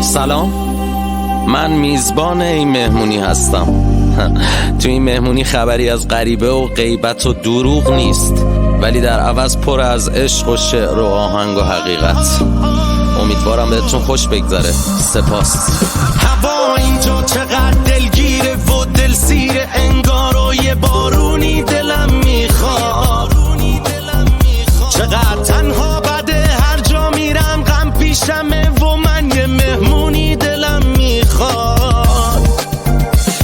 سلام، من میزبان این مهمونی هستم. تو این مهمونی خبری از غریبه و غیبت و دروغ نیست، ولی در عوض پر از عشق و شعر و آهنگ و حقیقت. امیدوارم بهتون خوش بگذره. سپاس. هوا اینجا چقدر دلگیره و دلسیره، انگار و یه بارونی دلم میخواد. چقدر تنها بده، هر جا میرم غم پیشمه و من یه مهمونی دلم میخواد.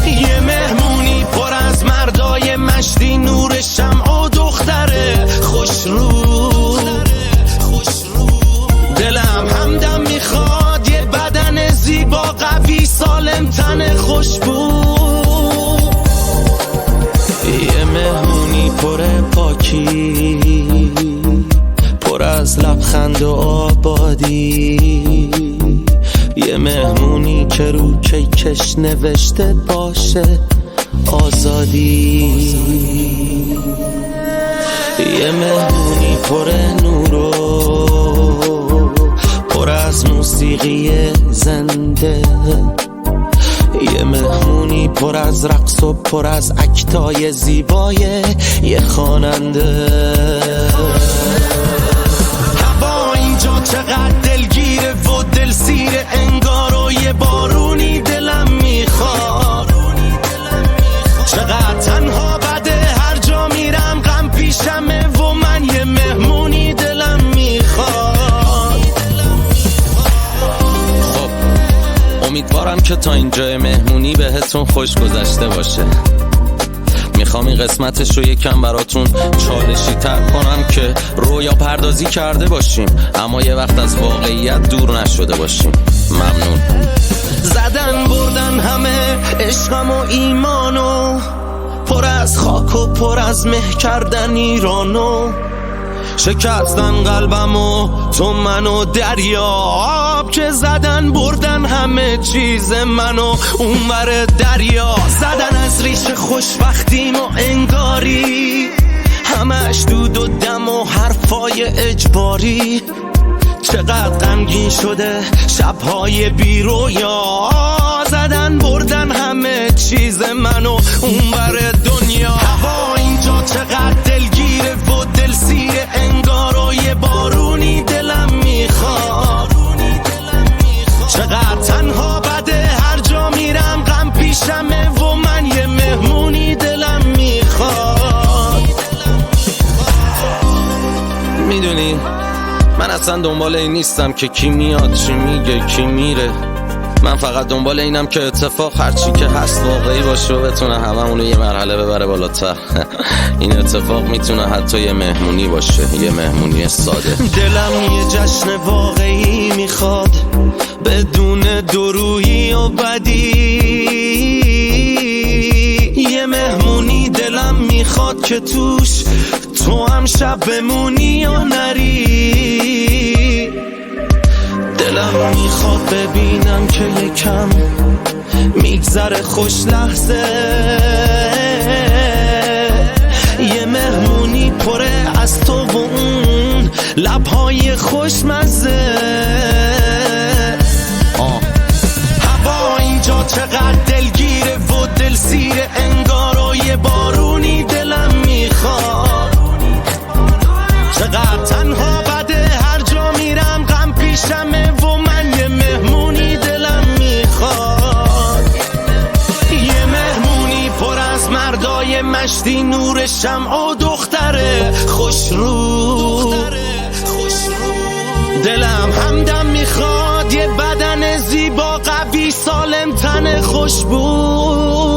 یه مهمونی پر از مردای مشتی، نور شمع و دختره خوش رو. دلم همدم میخواد، یه بدن زیبا قوی سالم تن خوشبو. یه مهمونی پر پاکی، پر از لبخند و آبادی. یه مهمونی که رو کیکش نوشته باشه آزادی. یه مهمونی پر نور و پر از موسیقی زنده. یه مهمونی پر از رقص و پر از اکتای زیبای یه خواننده. هوا اینجا چقدر دلگیره و دلسیره، انگار و یه بارونی دلم میخواد. چقدر تنها بده، هر جا میرم غم پیشمه و من یه مهمونی دلم میخواد. خب امیدوارم که تا اینجای مهمونی بهتون خوش گذشته باشه. میخوام این قسمتش رو یکم براتون چالشی تر کنم که رویا پردازی کرده باشیم، اما یه وقت از واقعیت دور نشده باشیم. ممنون. زدن بردن همه عشقم و ایمانو، پر از خاک و پر از مه کردن ایرانو. شکستن قلبم و تو منو دریاب، که زدن بردن همه چیز منو اونور دریا. زدن از ریش خوشبختیم و انگاری، همش دود و دم و حرفای اجباری. چقدر غمگین شده شبهای بی رویا، زدن بردن همه چیز منو اونور دنیا. هوا اینجا چقدر دلگیره و دلسیره، انگار و یه بارونی دلم میخواد. چقدر تنها بده، هر جا میرم غم پیشمه و من یه مهمونی دلم میخواد. میدونی من اصلا دنبال این نیستم که کی میاد چی میگه کی میره. من فقط دنبال اینم که اتفاق هرچی که هست واقعی باشه و بتونه هممونو یه مرحله ببره بالاتر. این اتفاق میتونه حتی یه مهمونی باشه، یه مهمونی ساده. دلم یه جشن واقعی میخواد، بدون درویی و بدی. یه مهمونی دلم میخواد که توش تو هم شب بمونی و نری. دلم میخواد ببینم که یکم میگذره خوش لحظه. یه مهمونی پره از تو و اون لبهای خوشمزه. هوا اینجا چقدر دلگیره و دلسیره، انگار و یه بارونی دلم میخواد. چقدر تنها بده، هر جا میرم غم پیشمه و من یه مهمونی دلم میخواد. یه مهمونی پر از مردای مشتی، نور شمع و دختره خوش رو. دلم همدم میخواد، یه بدن زیبا قوی سالم تن خوشبو.